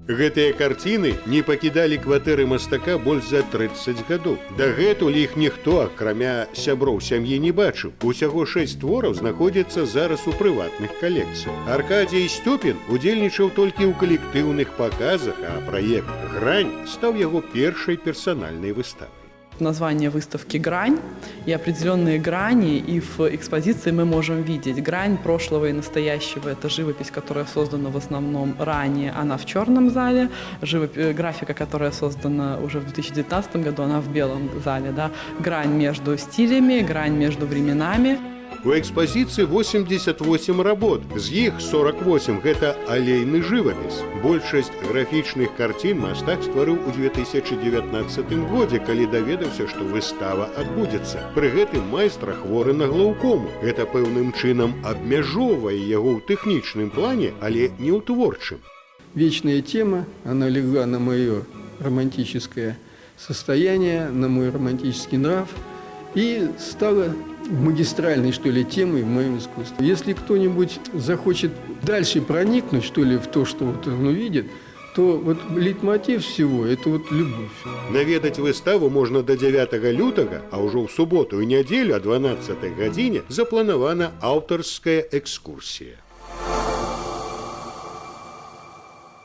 Гэтыя карціны не пакідалі кватэры мастака больш за 30 гадоў. Дагэтуль іх ніхто, акрамя сяброў сям'і, не бачыў. Усяго 6 твораў знаходзяцца зараз у прыватных калекцыях. Аркадзій Стёпін удзельнічаў толькі ў калектыўных паказах, а праект «Грань» стаў яго першай персанальнай выставай. Название выставки «Грань» и определенные грани, и в экспозиции мы можем видеть грань прошлого и настоящего. Это живопись, которая создана в основном ранее, она в черном зале, графика, которая создана уже в 2019 году, она в белом зале. Да? Грань между стилями, грань между временами. У экспозіцыі 88 работ, з іх 48 гэта алейны жывапіс. Большасць графічных карцін мастак стварыў у 2019 годзе, калі даведаўся, што выстава адбудзецца. Пры гэтым майстра хворы на глаўкому. Гэта пэўным чынам абмяжоўвае яго ў тэхнічным плане, але не ў творчым. Вечная тема, она легла на мое романтическое состояние, на мой романтический нрав и стала магистральной, что ли, темой в моем искусстве. Если кто-нибудь захочет дальше проникнуть, что ли, в то, что вот он увидит, то вот лейтмотив всего – это вот любовь. Наведаць выставу можна до 9 лютага, а ўжо ў суботу і нядзелю о 12 гадзіне запланавана аўтарская экскурсія.